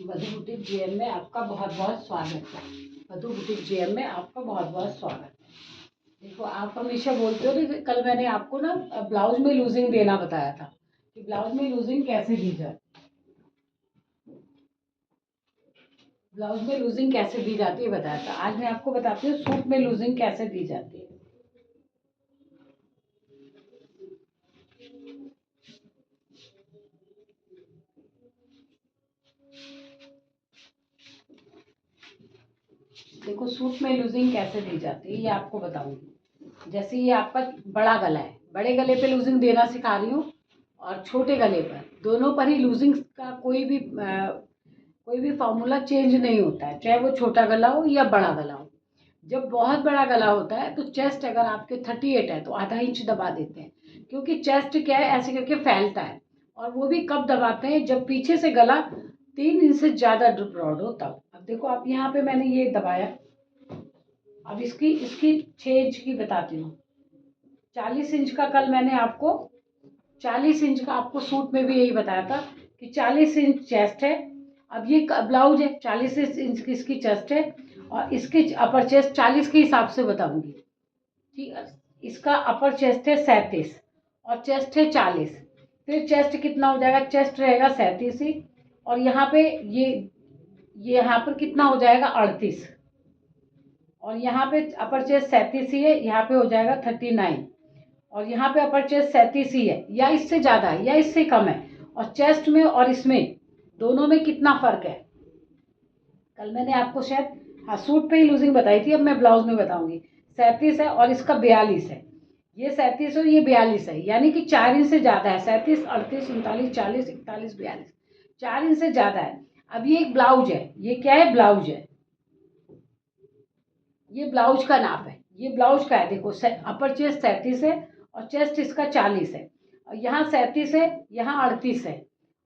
मधु boutique GM में आपका बहुत बहुत स्वागत है। मधु बुटीक जीएम में आपका बहुत बहुत स्वागत है। देखो, आप हमेशा बोलते हो कि कल मैंने आपको ना ब्लाउज में लूजिंग देना बताया था कि ब्लाउज में लूजिंग कैसे दी जाए। ब्लाउज में लूजिंग कैसे दी जाती है बताया था। आज मैं आपको बताती हूँ सूट में लूजिंग कैसे दी जाती है। देखो, सूट में लूजिंग कैसे दी जाती है ये आपको बताऊंगी। जैसे ये आपका बड़ा गला है, बड़े गले पे लूजिंग देना सिखा रही हूँ और छोटे गले पर, दोनों पर ही लूजिंग का कोई भी फॉर्मूला चेंज नहीं होता है, चाहे वो छोटा गला हो या बड़ा गला हो। जब बहुत बड़ा गला होता है तो चेस्ट अगर आपके 38 है तो आधा इंच दबा देते हैं, क्योंकि चेस्ट क्या है ऐसे करके फैलता है। और वो भी कब दबाते हैं, जब पीछे से गला 3 इंच से ज़्यादा ब्रॉड हो तब। अब देखो, आप यहाँ पे मैंने ये दबाया। अब इसकी इसकी 6 इंच की बताती हूँ। 40 इंच का कल मैंने आपको 40 इंच का आपको सूट में भी यही बताया था कि 40 इंच चेस्ट है। अब ये ब्लाउज है, 40 इंच की इसकी चेस्ट है और इसकी अपर चेस्ट 40 के हिसाब से बताऊंगी। ठीक है, इसका अपर चेस्ट है 37 और चेस्ट है 40। फिर चेस्ट कितना हो जाएगा, चेस्ट रहेगा 37 ही, और यहाँ पे ये यहाँ पर कितना हो जाएगा 38, और यहाँ पे अपर चेस्ट 37 ही है, यहाँ पे हो जाएगा 39, और यहाँ पे अपर चेस्ट 37 ही है या इससे ज़्यादा है या इससे कम है। और चेस्ट में और इसमें दोनों में कितना फ़र्क है, कल मैंने आपको शायद सूट पे ही लूजिंग बताई थी, अब मैं ब्लाउज में बताऊंगी। 37 है और इसका 42 है। ये 37 और ये 42 है, यानी कि 4 इंच से ज़्यादा है। 37, 38, 39, 40, 41, 42, 4 इंच से ज़्यादा है। अब ये एक ब्लाउज है, ये क्या है, ब्लाउज है, ये ब्लाउज का नाप है, ये ब्लाउज का है। देखो, अपर चेस्ट 37 है और चेस्ट इसका 40 है, और यहाँ 37 है, यहाँ 38 है,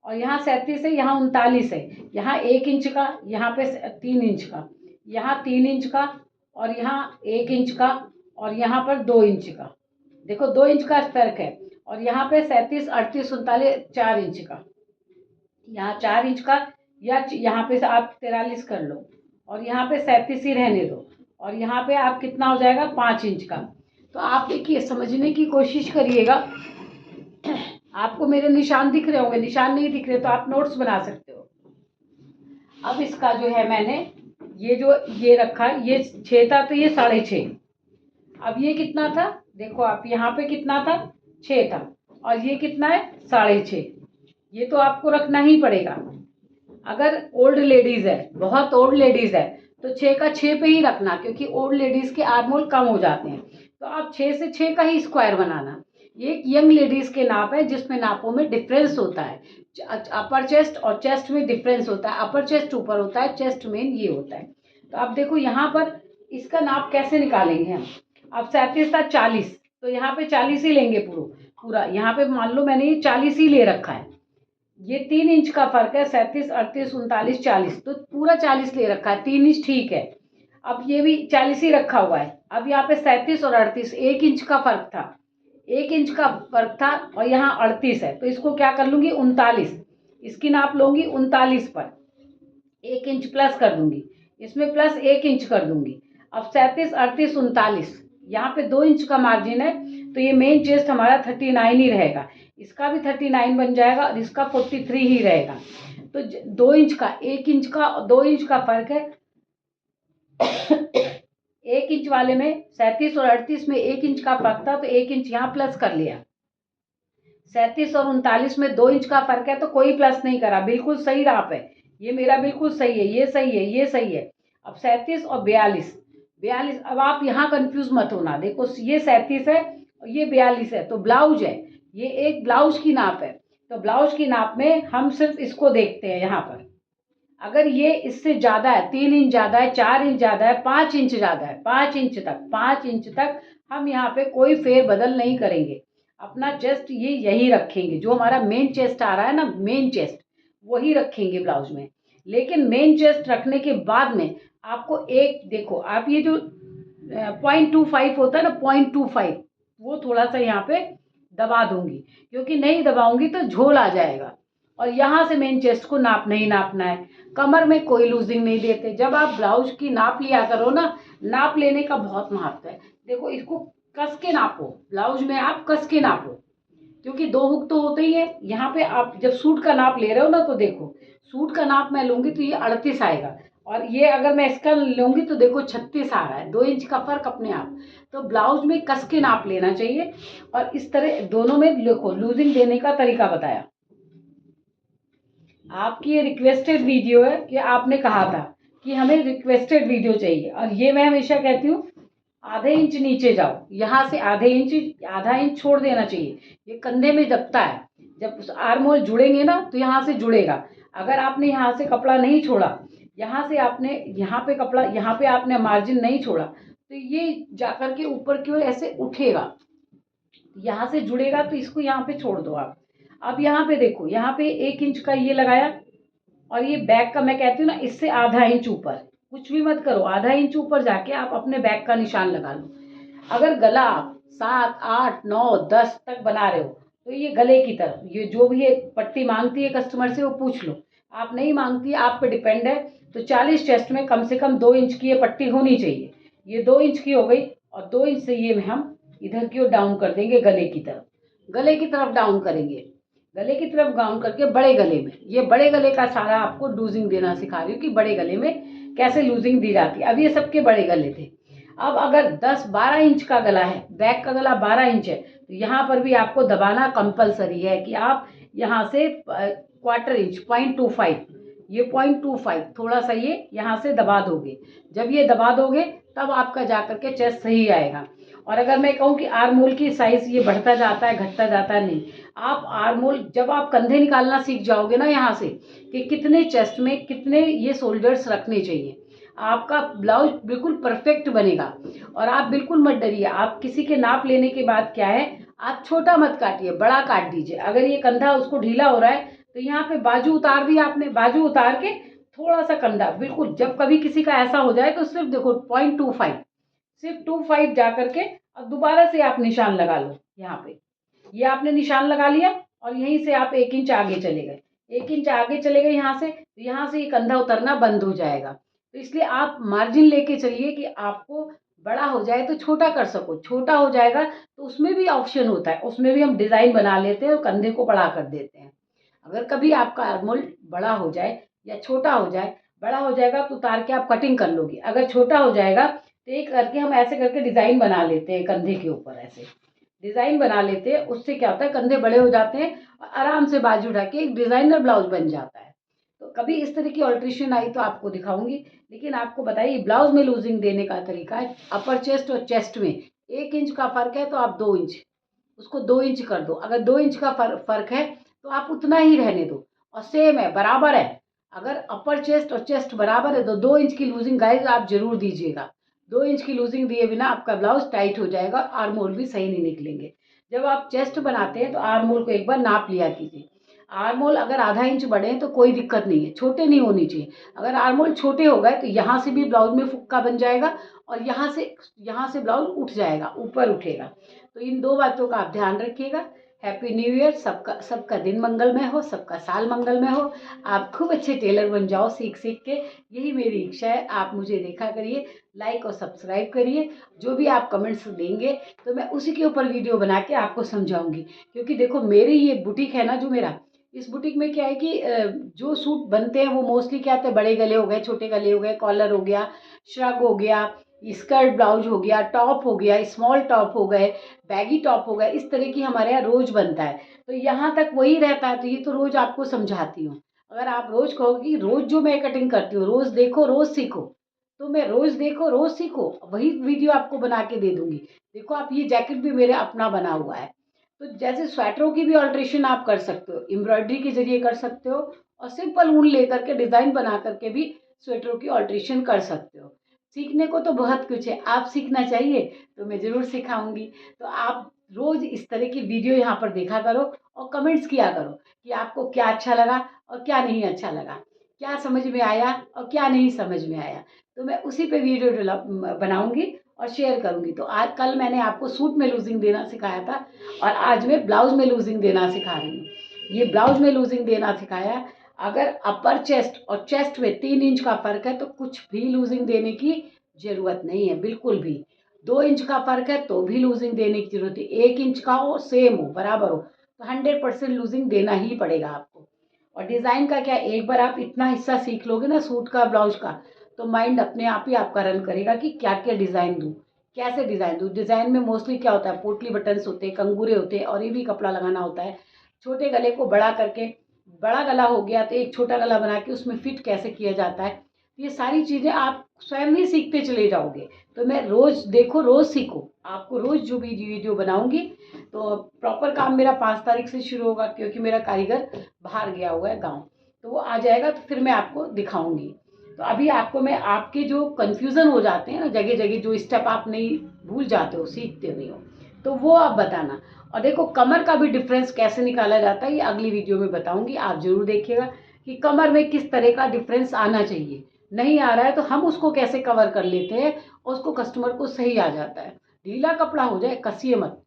और यहाँ 37 है, यहाँ 39 है, यहाँ 1 इंच का, यहाँ पे 3 इंच का, यहाँ 3 इंच का, और यहाँ 1 इंच का, और यहाँ पर 2 इंच का। देखो, 2 इंच का फर्क है। और यहाँ पे 37, 38, 39, 4 इंच का, यहाँ 4 इंच का, या यहाँ पे आप 43 कर लो, और यहाँ पे 37 ही रहने दो, और यहाँ पे आप कितना हो जाएगा 5 इंच का। तो आप देखिए, समझने की कोशिश करिएगा। आपको मेरे निशान दिख रहे होंगे, निशान नहीं दिख रहे तो आप नोट्स बना सकते हो। अब इसका जो है मैंने ये रखा, ये 6 था तो ये 6.5। अब ये कितना था, देखो आप यहाँ पे कितना था, 6 था, और ये कितना है 6.5। ये तो आपको रखना ही पड़ेगा। अगर ओल्ड लेडीज है, बहुत ओल्ड लेडीज है, तो 6 का 6 पे ही रखना, क्योंकि ओल्ड लेडीज के आर्मोल कम हो जाते हैं। तो आप 6 से 6 का ही स्क्वायर बनाना। ये एक यंग लेडीज के नाप है, जिसमें नापों में डिफरेंस होता है। अपर चेस्ट और चेस्ट में डिफरेंस होता है। अपर चेस्ट ऊपर होता है, चेस्ट में ये होता है। तो आप देखो यहाँ पर इसका नाप कैसे निकालेंगे हम। अब 37 था 40, तो यहाँ पे 40 ही लेंगे पूरा। यहाँ पे मान लो मैंने ये 40 ही ले रखा है। ये 3 इंच का फर्क है, 37, 38, 39, 40, तो पूरा 40 ले रखा है, 3 इंच ठीक है। अब ये भी 40 ही रखा हुआ है। अब यहाँ पे 37 और 38, 1 इंच का फर्क था, 1 इंच का फर्क था, और यहाँ 38 है, तो इसको क्या कर लूंगी 39, इसकी नाप लूंगी 39 पर 1 इंच प्लस कर दूंगी, इसमें प्लस 1 इंच कर दूंगी। अब 37, 38, 39, यहाँ पे 2 इंच का मार्जिन है, तो ये मेन चेस्ट हमारा 39 ही रहेगा। इसका भी 39 बन जाएगा और इसका 43 ही रहेगा। तो 2 इंच का, 1 इंच का, 2 इंच का फर्क है। 1 इंच वाले में 37 और 38 में 1 इंच का फर्क था, तो 1 इंच यहाँ प्लस कर लिया। 37 और 39 में 2 इंच का फर्क है, तो कोई प्लस नहीं करा, बिल्कुल सही नाप है। ये मेरा बिल्कुल सही है, ये सही है, ये सही है। अब 37 और 42, अब आप यहाँ कंफ्यूज मत होना। देखो, ये 37 है और ये 42 है, तो ब्लाउज है, ये एक ब्लाउज की नाप है। तो ब्लाउज की नाप में हम सिर्फ इसको देखते हैं। यहाँ पर अगर ये इससे ज़्यादा है, 3 इंच ज़्यादा है, 4 इंच ज़्यादा है, 5 इंच ज़्यादा है, 5 इंच तक हम यहाँ पे कोई फेर बदल नहीं करेंगे। अपना चेस्ट ये यही रखेंगे, जो हमारा मेन चेस्ट आ रहा है ना, मेन चेस्ट वही रखेंगे ब्लाउज में। लेकिन मेन चेस्ट रखने के बाद में आपको एक, देखो आप ये जो 0.25 होता है ना, 0.25, वो थोड़ा सा यहाँ पे दबा दूंगी, क्योंकि नहीं दबाऊंगी तो झोल आ जाएगा। और यहाँ से मेन चेस्ट को नहीं नापना है। कमर में कोई लूजिंग नहीं देते। जब आप ब्लाउज की नाप लिया करो ना, नाप लेने का बहुत महत्व है। देखो इसको कस के नापो, ब्लाउज में आप कस के नापो, क्योंकि दो हुक तो होते ही है। यहाँ पे आप जब सूट का नाप ले रहे हो ना, तो देखो सूट का नाप मैं लूंगी तो ये 38 आएगा, और ये अगर मैं इसका लूंगी तो देखो 36 आ रहा है। 2 इंच का फर्क अपने आप। तो ब्लाउज में कस के नाप लेना चाहिए। और इस तरह दोनों में देखो लूजिंग देने का तरीका बताया। आपकी ये रिक्वेस्टेड वीडियो है कि आपने कहा था कि हमें रिक्वेस्टेड वीडियो चाहिए, और ये मैं हमेशा कहती हूँ आधे इंच नीचे जाओ, यहाँ से आधा इंच छोड़ देना चाहिए। ये कंधे में दबता है, जब आर्म होल जुड़ेंगे ना तो यहाँ से जुड़ेगा। अगर आपने यहाँ से कपड़ा नहीं छोड़ा, यहाँ से आपने यहाँ पे कपड़ा, यहाँ पे आपने मार्जिन नहीं छोड़ा, तो ये जाकर के ऊपर की ओर ऐसे उठेगा, यहाँ से जुड़ेगा। तो इसको यहाँ पे छोड़ दो आप। अब यहाँ पे देखो, यहाँ पे 1 इंच का ये लगाया, और ये बैक का मैं कहती हूँ ना, इससे आधा इंच ऊपर, कुछ भी मत करो, आधा इंच ऊपर जाके आप अपने बैक का निशान लगा लो। अगर गला आप 7, 8, 9, 10 तक बना रहे हो, तो ये गले की तरफ ये जो भी ये पट्टी मांगती है कस्टमर से वो पूछ लो। आप नहीं मांगती, आप पे डिपेंड है। तो 40 चेस्ट में कम से कम 2 इंच की ये पट्टी होनी चाहिए। ये 2 इंच की हो गई, और 2 इंच से ये हम इधर की ओर डाउन कर देंगे, गले की तरफ। गले की तरफ डाउन करेंगे, गले की तरफ डाउन करके बड़े गले में, ये बड़े गले का सारा आपको लूजिंग देना सिखा रही हूँ कि बड़े गले में कैसे लूजिंग दी जाती है। अब ये सबके बड़े गले थे। अब अगर 10-12 इंच का गला है, बैक का गला 12 इंच है, तो यहाँ पर भी आपको दबाना कंपलसरी है कि आप यहाँ से 1/4 इंच 0.25, ये 0.25 थोड़ा सा ये यहाँ से दबा दोगे। जब ये दबा दोगे तब आपका जाकर के चेस्ट सही आएगा। और अगर मैं कहूँ कि आर्म होल की साइज ये बढ़ता जाता है घटता जाता है, नहीं। आप आर्म होल जब आप कंधे निकालना सीख जाओगे ना यहाँ से, कि कितने चेस्ट में कितने ये शोल्डर्स रखने चाहिए, आपका ब्लाउज बिल्कुल परफेक्ट बनेगा। और आप बिल्कुल मत डरिए। आप किसी के नाप लेने के बाद क्या है, आप छोटा मत काटिए, बड़ा काट दीजिए। अगर ये कंधा उसको ढीला हो रहा है तो यहाँ पे बाजू उतार दिया आपने, बाजू उतार के थोड़ा सा कंधा बिल्कुल, जब कभी किसी का ऐसा हो जाए तो सिर्फ देखो 0.25, सिर्फ 25 जा करके, और दोबारा से आप निशान लगा लो। यहाँ पे ये आपने निशान लगा लिया, और यहीं से आप 1 इंच आगे चले गए, 1 इंच आगे चले गए यहाँ से, तो यहाँ से ये कंधा उतरना बंद हो जाएगा। तो इसलिए आप मार्जिन लेके चलिए कि आपको बड़ा हो जाए तो छोटा कर सको। छोटा हो जाएगा तो उसमें भी ऑप्शन होता है, उसमें भी हम डिज़ाइन बना लेते हैं और कंधे को बड़ा कर देते हैं। अगर कभी आपका आर्मोल बड़ा हो जाए या छोटा हो जाए, बड़ा हो जाएगा तो उतार के आप कटिंग कर लोगे। अगर छोटा हो जाएगा तो एक करके हम ऐसे करके डिज़ाइन बना लेते हैं, कंधे के ऊपर ऐसे डिज़ाइन बना लेते हैं। उससे क्या होता है, कंधे बड़े हो जाते हैं और आराम से बाजू उठा के एक डिज़ाइनर ब्लाउज बन जाता है। तो कभी इस तरह की ऑल्ट्रेशन आई तो आपको दिखाऊंगी। लेकिन आपको बताइए ब्लाउज में लूजिंग देने का तरीका है। अपर चेस्ट और चेस्ट में 1 इंच का फ़र्क है तो आप 2 इंच, उसको 2 इंच कर दो। अगर 2 इंच का फ़र्क है तो आप उतना ही रहने दो, और सेम है, बराबर है। अगर अपर चेस्ट और चेस्ट बराबर है तो 2 इंच की लूजिंग गाइज आप जरूर दीजिएगा। 2 इंच की लूजिंग दिए बिना आपका ब्लाउज टाइट हो जाएगा, आर्म होल भी सही नहीं निकलेंगे। जब आप चेस्ट बनाते हैं तो आर्म होल को एक बार नाप लिया कीजिए। आर्म होल अगर आधा इंच बढ़े तो कोई दिक्कत नहीं है, छोटे नहीं होनी चाहिए। अगर आर्म होल छोटे हो गए तो यहाँ से भी ब्लाउज में फुक्का बन जाएगा, और यहाँ से ब्लाउज उठ जाएगा, ऊपर उठेगा। तो इन 2 बातों का आप ध्यान रखिएगा। Happy new year. सबका दिन मंगलमय हो, सबका साल मंगलमय हो। आप खूब अच्छे टेलर बन जाओ सीख सीख के, यही मेरी इच्छा है। आप मुझे देखा करिए, लाइक और सब्सक्राइब करिए। जो भी आप कमेंट्स देंगे तो मैं उसी के ऊपर वीडियो बना के आपको समझाऊंगी। क्योंकि देखो मेरी ये बुटीक है ना, जो मेरा, इस बुटीक में क्या है कि जो सूट बनते हैं वो मोस्टली क्या होते हैं, बड़े गले हो गए, छोटे गले हो गए, कॉलर हो गया, श्रग हो गया, स्कर्ट ब्लाउज हो गया, टॉप हो गया, स्मॉल टॉप हो गए, बैगी टॉप हो गए, इस तरह की हमारे यहाँ रोज बनता है। तो यहाँ तक वही रहता है। तो ये तो रोज आपको समझाती हूँ। अगर आप रोज कहोगी रोज जो मैं कटिंग करती हूँ, रोज देखो रोज सीखो, तो मैं रोज देखो रोज सीखो वही वीडियो आपको बना के दे दूंगी। देखो आप, ये जैकेट भी मेरे अपना बना हुआ है। तो जैसे स्वेटरों की भी ऑल्ट्रेशन आप कर सकते हो, एम्ब्रॉयडरी के जरिए कर सकते हो, और सिंपल ऊन लेकर के डिज़ाइन बना करके भी स्वेटरों की ऑल्ट्रेशन कर सकते हो। सीखने को तो बहुत कुछ है, आप सीखना चाहिए तो मैं ज़रूर सिखाऊंगी। तो आप रोज़ इस तरह की वीडियो यहाँ पर देखा करो, और कमेंट्स किया करो कि आपको क्या अच्छा लगा और क्या नहीं अच्छा लगा, क्या समझ में आया और क्या नहीं समझ में आया। तो मैं उसी पे वीडियो बनाऊंगी और शेयर करूंगी। तो आज कल मैंने आपको सूट में लूजिंग देना सिखाया था, और आज मैं ब्लाउज में लूजिंग देना सिखा रही हूँ। ये ब्लाउज में लूजिंग देना सिखाया। अगर अपर चेस्ट और चेस्ट में 3 इंच का फ़र्क है तो कुछ भी लूजिंग देने की ज़रूरत नहीं है, बिल्कुल भी। 2 इंच का फ़र्क है तो भी लूजिंग देने की ज़रूरत है। 1 इंच का हो, सेम हो, बराबर हो, तो 100% लूजिंग देना ही पड़ेगा आपको। और डिज़ाइन का क्या, एक बार आप इतना हिस्सा सीख लोगे ना सूट का, ब्लाउज का, तो माइंड अपने आप ही आपका रन करेगा कि क्या क्या डिज़ाइन दूँ, कैसे डिज़ाइन दूँ। डिज़ाइन में मोस्टली क्या होता है, पोटली बटन्स होते हैं, कंगूरे होते हैं और ये भी कपड़ा लगाना होता है। छोटे गले को बड़ा करके, बड़ा गला हो गया तो एक छोटा गला बना के उसमें फिट कैसे किया जाता है, ये सारी चीज़ें आप स्वयं ही सीखते चले जाओगे। तो मैं रोज़ देखो, रोज़ सीखो, आपको रोज़ जो भी वीडियो बनाऊंगी, तो प्रॉपर काम मेरा 5 तारीख से शुरू होगा, क्योंकि मेरा कारीगर बाहर गया हुआ है गाँव, तो वो आ जाएगा तो फिर मैं आपको दिखाऊंगी। तो अभी आपको मैं, आपके जो कन्फ्यूज़न हो जाते हैं ना जगह जगह, जो स्टेप आप नहीं भूल जाते हो, सीखते नहीं हो, तो वो आप बताना। और देखो कमर का भी डिफरेंस कैसे निकाला जाता है, ये अगली वीडियो में बताऊंगी, आप ज़रूर देखिएगा कि कमर में किस तरह का डिफरेंस आना चाहिए। नहीं आ रहा है तो हम उसको कैसे कवर कर लेते हैं, उसको कस्टमर को सही आ जाता है। ढीला कपड़ा हो जाए, कसिए मत,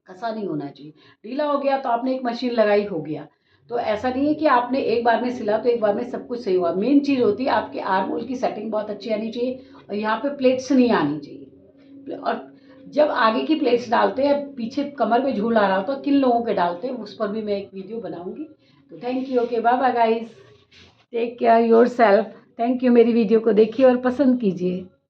कसा नहीं होना चाहिए। ढीला हो गया तो आपने एक मशीन लगाई, हो गया। तो ऐसा नहीं है कि आपने एक बार में सिला तो एक बार में सब कुछ सही हुआ। मेन चीज़ होती है आपके आर्म होल की सेटिंग बहुत अच्छी आनी चाहिए, और यहाँ पे प्लेट्स नहीं आनी चाहिए। और जब आगे की प्लेट्स डालते हैं, पीछे कमर में झूल आ रहा होता है, किन लोगों के डालते हैं, उस पर भी मैं एक वीडियो बनाऊंगी। तो thank you, okay, bye bye guys, take care yourself. Thank you, मेरी वीडियो को देखिए और पसंद कीजिए।